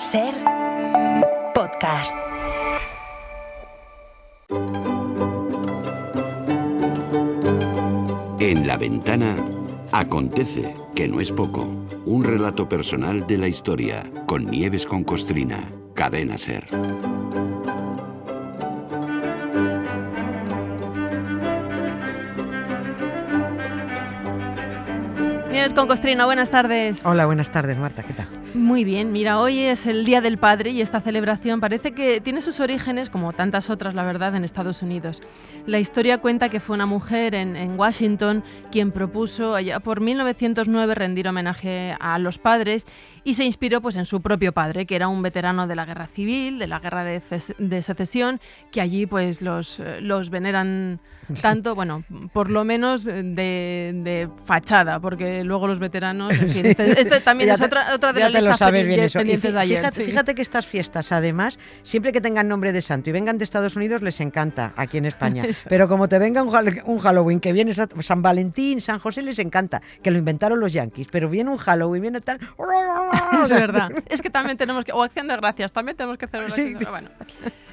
Ser podcast. En La Ventana acontece, que no es poco, un relato personal de la historia con Nieves con Costrina, Cadena Ser. Nieves con Costrina, buenas tardes. Hola, buenas tardes, Marta, ¿qué tal? Muy bien, mira, hoy es el Día del Padre y esta celebración parece que tiene sus orígenes, como tantas otras, la verdad, en Estados Unidos. La historia cuenta que fue una mujer en Washington quien propuso allá por 1909 rendir homenaje a los padres y se inspiró pues en su propio padre, que era un veterano de la Guerra Civil, de la Guerra de Secesión, que allí pues los veneran tanto, bueno, por lo menos de fachada, porque luego los veteranos, en fin, esto también es otra de las listas pendientes de ayer. Fíjate que estas fiestas, además, siempre que tengan nombre de santo y vengan de Estados Unidos, les encanta aquí en España. Pero como te venga un Halloween, que viene San Valentín, San José, les encanta, que lo inventaron los yanquis, pero viene un Halloween, viene tal... Es verdad, es que también tenemos que... O Acción de Gracias, también tenemos que celebrar. Sí. Bueno,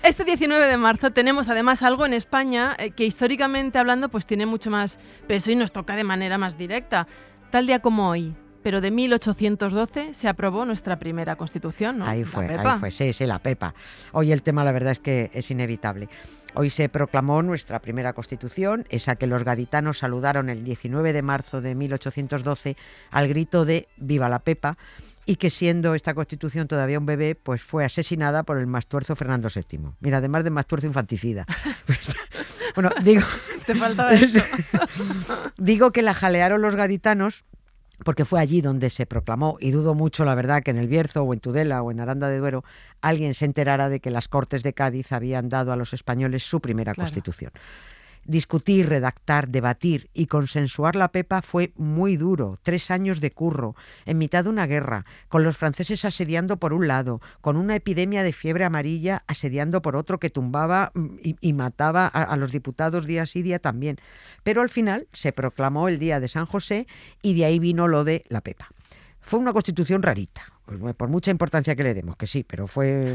este 19 de marzo tenemos además algo en España que históricamente hablando pues tiene mucho más peso y nos toca de manera más directa. Tal día como hoy, pero de 1812 se aprobó nuestra primera Constitución, ¿no? Ahí fue, sí, la Pepa. Hoy el tema, la verdad es que es inevitable. Hoy se proclamó nuestra primera Constitución, esa que los gaditanos saludaron el 19 de marzo de 1812 al grito de ¡Viva la Pepa!, y que siendo esta Constitución todavía un bebé, pues fue asesinada por el mastuerzo Fernando VII. Mira, además de mastuerzo infanticida. Bueno, digo... Te faltaba eso. Digo que la jalearon los gaditanos porque fue allí donde se proclamó, y dudo mucho, la verdad, que en El Bierzo o en Tudela o en Aranda de Duero alguien se enterara de que las Cortes de Cádiz habían dado a los españoles su primera Constitución. Discutir, redactar, debatir y consensuar la Pepa fue muy duro. 3 años de curro, en mitad de una guerra, con los franceses asediando por un lado, con una epidemia de fiebre amarilla asediando por otro que tumbaba y mataba a los diputados día sí día también. Pero al final se proclamó el Día de San José y de ahí vino lo de la Pepa. Fue una Constitución rarita, pues por mucha importancia que le demos, que sí, pero fue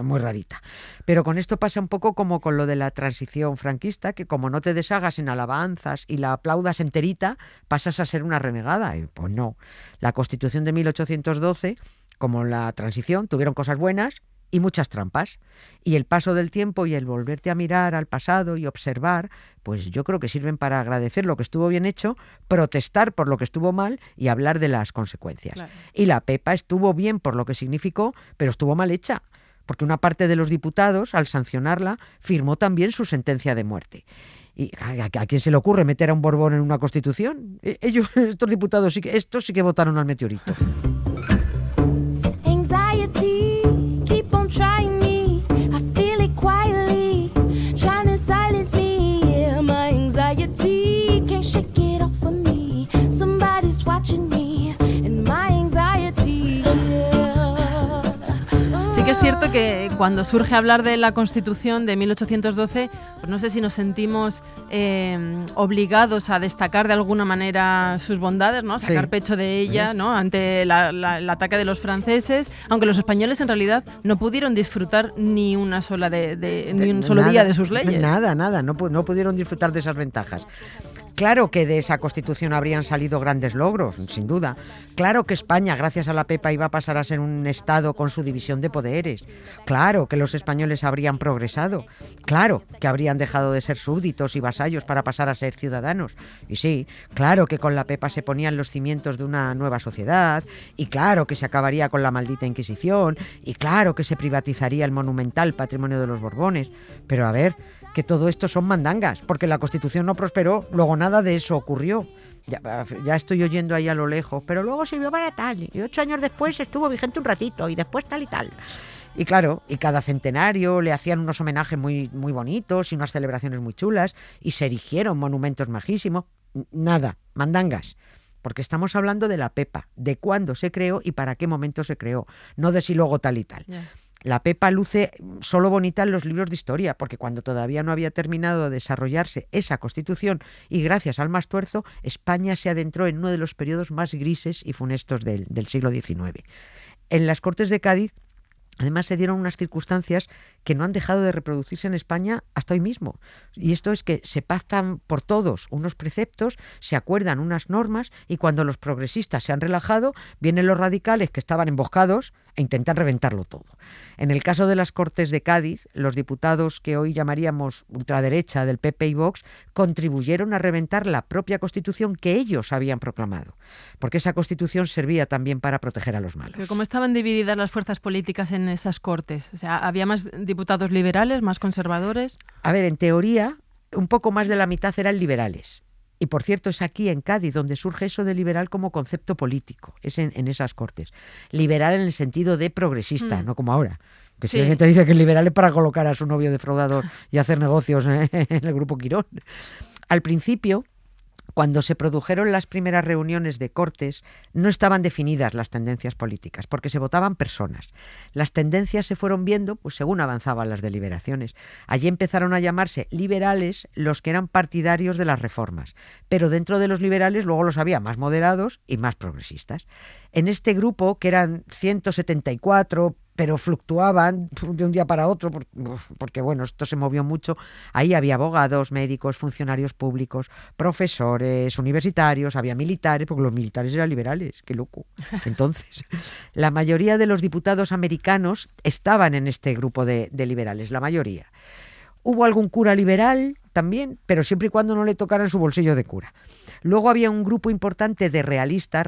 muy rarita. Pero con esto pasa un poco como con lo de la transición franquista, que como no te deshagas en alabanzas y la aplaudas enterita, pasas a ser una renegada. Y pues no, la Constitución de 1812, como la transición, tuvieron cosas buenas y muchas trampas. Y el paso del tiempo y el volverte a mirar al pasado y observar, pues yo creo que sirven para agradecer lo que estuvo bien hecho, protestar por lo que estuvo mal y hablar de las consecuencias. Claro. Y la Pepa estuvo bien por lo que significó, pero estuvo mal hecha, porque una parte de los diputados, al sancionarla, firmó también su sentencia de muerte. ¿Y a quién se le ocurre meter a un Borbón en una Constitución? Ellos, estos diputados, estos sí que votaron al meteorito. Trying me, I feel it quietly, trying to silence me, yeah, my anxiety, can't shake it off of me, somebody's watching me, and my anxiety, yeah. Sí que es cierto que cuando surge hablar de la Constitución de 1812, pues no sé si nos sentimos obligados a destacar de alguna manera sus bondades, ¿no? Sacar pecho de ella, ¿no? Ante el ataque de los franceses, aunque los españoles en realidad no pudieron disfrutar ni una sola ni un solo día de sus leyes. Nada, no pudieron disfrutar de esas ventajas. Claro que de esa Constitución habrían salido grandes logros, sin duda. Claro que España, gracias a la Pepa, iba a pasar a ser un Estado con su división de poderes. Claro que los españoles habrían progresado. Claro que habrían dejado de ser súbditos y vasallos para pasar a ser ciudadanos. Y sí, claro que con la Pepa se ponían los cimientos de una nueva sociedad. Y claro que se acabaría con la maldita Inquisición. Y claro que se privatizaría el monumental patrimonio de los Borbones. Pero a ver, que todo esto son mandangas, porque la Constitución no prosperó, luego nada de eso ocurrió. Ya estoy oyendo ahí a lo lejos, pero luego sirvió para tal, y 8 años después estuvo vigente un ratito, y después tal y tal. Y claro, y cada centenario le hacían unos homenajes muy, muy bonitos y unas celebraciones muy chulas, y se erigieron monumentos majísimos. Nada, mandangas. Porque estamos hablando de la Pepa, de cuándo se creó y para qué momento se creó, no de si luego tal y tal. Yeah. La Pepa luce solo bonita en los libros de historia, porque cuando todavía no había terminado de desarrollarse esa Constitución y gracias al Mastuerzo, España se adentró en uno de los periodos más grises y funestos del siglo XIX. En las Cortes de Cádiz Además, se dieron unas circunstancias que no han dejado de reproducirse en España hasta hoy mismo. Y esto es que se pactan por todos unos preceptos, se acuerdan unas normas, y cuando los progresistas se han relajado, vienen los radicales que estaban emboscados e intentan reventarlo todo. En el caso de las Cortes de Cádiz, los diputados que hoy llamaríamos ultraderecha del PP y Vox contribuyeron a reventar la propia Constitución que ellos habían proclamado, porque esa Constitución servía también para proteger a los malos. Pero ¿cómo estaban divididas las fuerzas políticas en esas Cortes? O sea, ¿había más diputados liberales, más conservadores? A ver, en teoría, un poco más de la mitad eran liberales. Y por cierto, es aquí en Cádiz donde surge eso de liberal como concepto político, es en esas Cortes. Liberal en el sentido de progresista, no como ahora. Que si alguien te dice que es liberal es para colocar a su novio defraudador y hacer negocios en el Grupo Quirón. Al principio, cuando se produjeron las primeras reuniones de Cortes, no estaban definidas las tendencias políticas, porque se votaban personas. Las tendencias se fueron viendo pues según avanzaban las deliberaciones. Allí empezaron a llamarse liberales los que eran partidarios de las reformas, pero dentro de los liberales luego los había más moderados y más progresistas. En este grupo, que eran 174, pero fluctuaban de un día para otro, porque bueno, esto se movió mucho. Ahí había abogados, médicos, funcionarios públicos, profesores, universitarios, había militares, porque los militares eran liberales, qué loco. Entonces, la mayoría de los diputados americanos estaban en este grupo de liberales, la mayoría. Hubo algún cura liberal también, pero siempre y cuando no le tocaran su bolsillo de cura. Luego había un grupo importante de realistas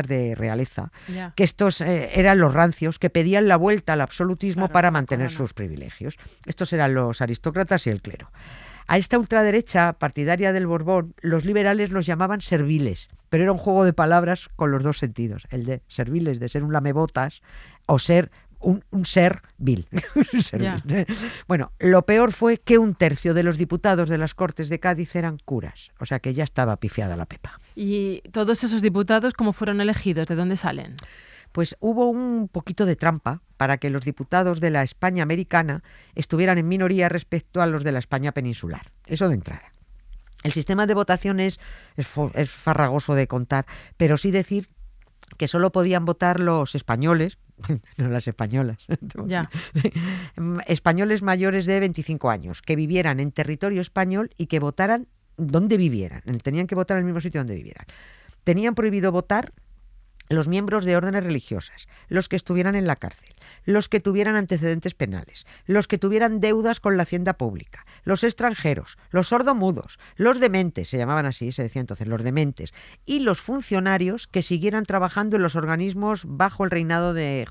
de realeza, que estos eran los rancios, que pedían la vuelta al absolutismo para mantener sus privilegios. Estos eran los aristócratas y el clero. A esta ultraderecha partidaria del Borbón, los liberales los llamaban serviles, pero era un juego de palabras con los dos sentidos, el de serviles, de ser un lamebotas, o ser un ser vil. Bueno, lo peor fue que 1/3 de los diputados de las Cortes de Cádiz eran curas, o sea que ya estaba pifiada la pepa. ¿Y todos esos diputados cómo fueron elegidos? ¿De dónde salen? Pues hubo un poquito de trampa para que los diputados de la España americana estuvieran en minoría respecto a los de la España peninsular. Eso de entrada. El sistema de votación es farragoso de contar, pero sí decir que solo podían votar los españoles, no las españolas, españoles mayores de 25 años, que vivieran en territorio español y que votaran donde vivieran. Tenían que votar en el mismo sitio donde vivieran. Tenían prohibido votar los miembros de órdenes religiosas, los que estuvieran en la cárcel, los que tuvieran antecedentes penales, los que tuvieran deudas con la hacienda pública, los extranjeros, los sordomudos, los dementes, se llamaban así, se decía entonces, los dementes, y los funcionarios que siguieran trabajando en los organismos bajo el reinado del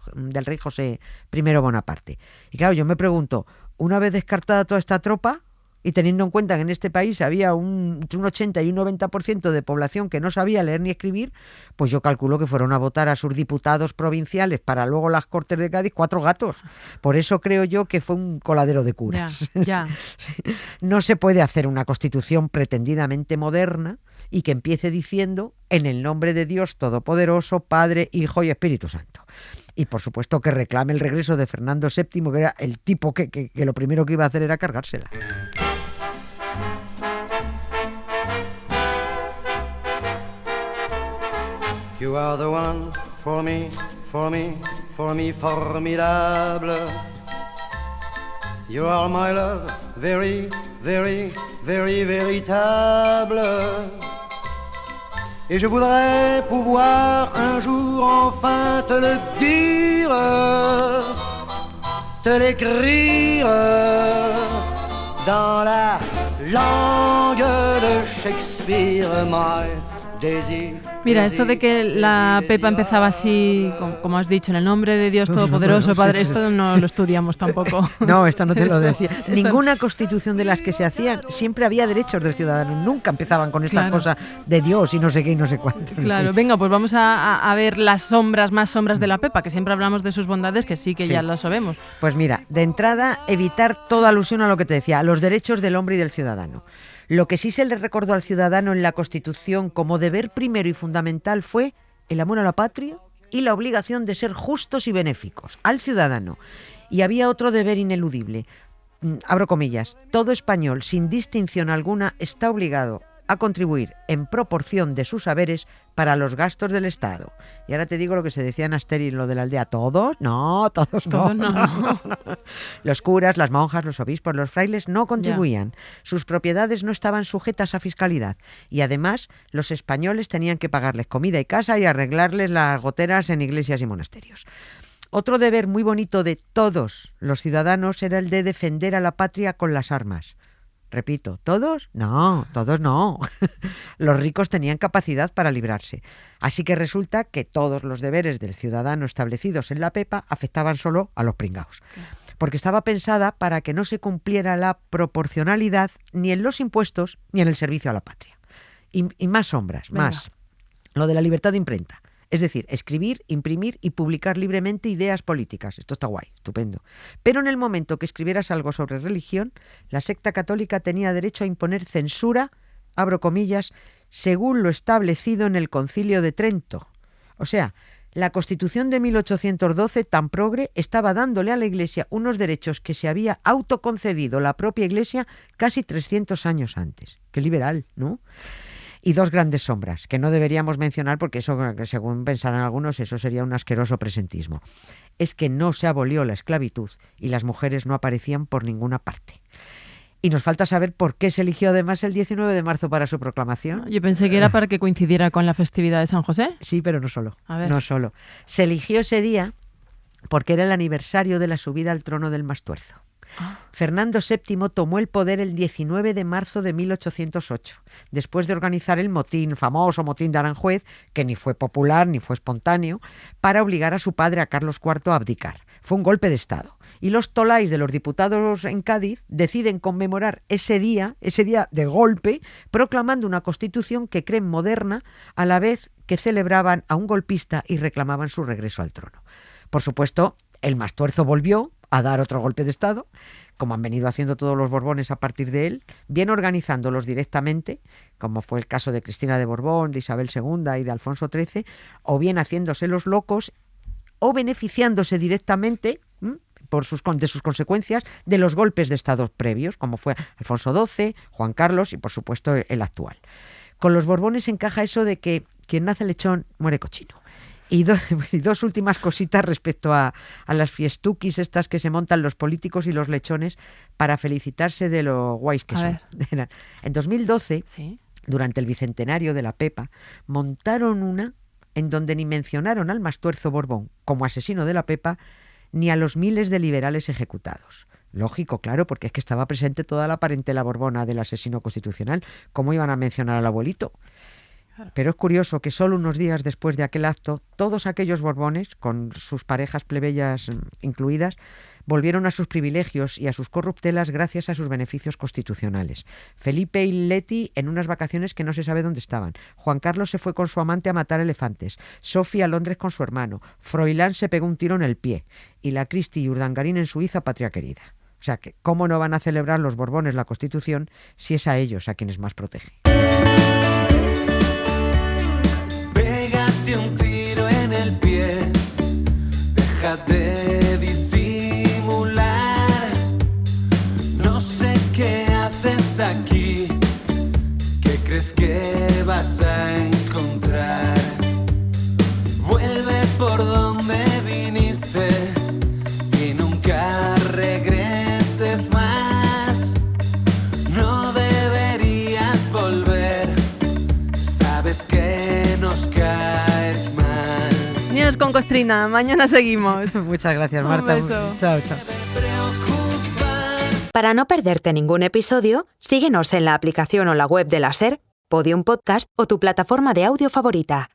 rey José I Bonaparte. Y claro, yo me pregunto, una vez descartada toda esta tropa, y teniendo en cuenta que en este país había entre un 80 y un 90% de población que no sabía leer ni escribir, pues yo calculo que fueron a votar a sus diputados provinciales para luego las Cortes de Cádiz 4 gatos. Por eso creo yo que fue un coladero de curas. Ya. No se puede hacer una constitución pretendidamente moderna y que empiece diciendo en el nombre de Dios Todopoderoso, Padre, Hijo y Espíritu Santo. Y por supuesto que reclame el regreso de Fernando VII, que era el tipo que lo primero que iba a hacer era cargársela. You are the one for me, for me, for me, formidable. You are my love, very, very, very, véritable. Et je voudrais pouvoir un jour enfin te le dire, te l'écrire dans la langue de Shakespeare, my Daisy. Mira, esto de que la Pepa empezaba así, como has dicho, en el nombre de Dios Todopoderoso, Padre, esto no lo estudiamos tampoco. No, esto no te lo decía. Ninguna constitución de las que se hacían siempre había derechos del ciudadano. Nunca empezaban con estas cosas de Dios y no sé qué y no sé cuánto. Claro, venga, pues vamos a ver las sombras, más sombras de la Pepa, que siempre hablamos de sus bondades, que sí que ya lo sabemos. Pues mira, de entrada, evitar toda alusión a lo que te decía, a los derechos del hombre y del ciudadano. Lo que sí se le recordó al ciudadano en la Constitución como deber primero y fundamental fue el amor a la patria y la obligación de ser justos y benéficos al ciudadano. Y había otro deber ineludible, abro comillas, todo español sin distinción alguna está obligado a contribuir en proporción de sus saberes para los gastos del Estado. Y ahora te digo lo que se decía en Asterix, lo de la aldea. ¿Todos? No, todos no. Los curas, las monjas, los obispos, los frailes no contribuían. Sus propiedades no estaban sujetas a fiscalidad. Y además, los españoles tenían que pagarles comida y casa y arreglarles las goteras en iglesias y monasterios. Otro deber muy bonito de todos los ciudadanos era el de defender a la patria con las armas. Repito, ¿todos? No, todos no. Los ricos tenían capacidad para librarse. Así que resulta que todos los deberes del ciudadano establecidos en la PEPA afectaban solo a los pringaos. Porque estaba pensada para que no se cumpliera la proporcionalidad ni en los impuestos ni en el servicio a la patria. Y más sombras, Venga. más. Lo de la libertad de imprenta. Es decir, escribir, imprimir y publicar libremente ideas políticas. Esto está guay, estupendo. Pero en el momento que escribieras algo sobre religión, la secta católica tenía derecho a imponer censura, abro comillas, según lo establecido en el Concilio de Trento. O sea, la Constitución de 1812, tan progre, estaba dándole a la Iglesia unos derechos que se había autoconcedido la propia Iglesia casi 300 años antes. Qué liberal, ¿no? Y dos grandes sombras, que no deberíamos mencionar porque eso, según pensarán algunos, eso sería un asqueroso presentismo. Es que no se abolió la esclavitud y las mujeres no aparecían por ninguna parte. Y nos falta saber por qué se eligió además el 19 de marzo para su proclamación. Yo pensé que era para que coincidiera con la festividad de San José. Sí, pero no solo. A ver. No solo. Se eligió ese día porque era el aniversario de la subida al trono del Mastuerzo. Fernando VII tomó el poder el 19 de marzo de 1808, después de organizar el famoso motín de Aranjuez, que ni fue popular ni fue espontáneo, para obligar a su padre, a Carlos IV, a abdicar. Fue un golpe de Estado. Y los tolais de los diputados en Cádiz deciden conmemorar ese día de golpe, proclamando una constitución que creen moderna, a la vez que celebraban a un golpista y reclamaban su regreso al trono. Por supuesto, el Mastuerzo volvió a dar otro golpe de Estado, como han venido haciendo todos los Borbones a partir de él, bien organizándolos directamente, como fue el caso de Cristina de Borbón, de Isabel II y de Alfonso XIII, o bien haciéndose los locos, o beneficiándose directamente de sus consecuencias de los golpes de Estado previos, como fue Alfonso XII, Juan Carlos y, por supuesto, el actual. Con los Borbones encaja eso de que quien nace lechón muere cochino. Y dos últimas cositas respecto a las fiestuquis estas que se montan los políticos y los lechones para felicitarse de lo guays que son. En 2012, Sí. durante el bicentenario de la PEPA, montaron una en donde ni mencionaron al Mastuerzo Borbón como asesino de la PEPA ni a los miles de liberales ejecutados. Lógico, claro, porque es que estaba presente toda la parentela borbona del asesino constitucional. ¿Cómo iban a mencionar al abuelito? Pero es curioso que solo unos días después de aquel acto, todos aquellos Borbones, con sus parejas plebeyas incluidas, volvieron a sus privilegios y a sus corruptelas gracias a sus beneficios constitucionales. Felipe y Leti en unas vacaciones que no se sabe dónde estaban. Juan Carlos se fue con su amante a matar elefantes. Sofía a Londres con su hermano. Froilán se pegó un tiro en el pie. Y la Cristi y Urdangarín en Suiza, patria querida. O sea, que ¿cómo no van a celebrar los Borbones la Constitución si es a ellos a quienes más protege? Pégate un tiro en el pie, déjate disimular. No sé qué haces aquí, qué crees que vas a encontrar. Vuelve por donde viniste y nunca regreses más. No deberías volver, sabes que nos caes mal. Nieves con Costrina, mañana seguimos. Muchas gracias, Un Marta. beso. Chao, chao. Para no perderte ningún episodio, síguenos en la aplicación o la web de la SER, Podium Podcast o tu plataforma de audio favorita.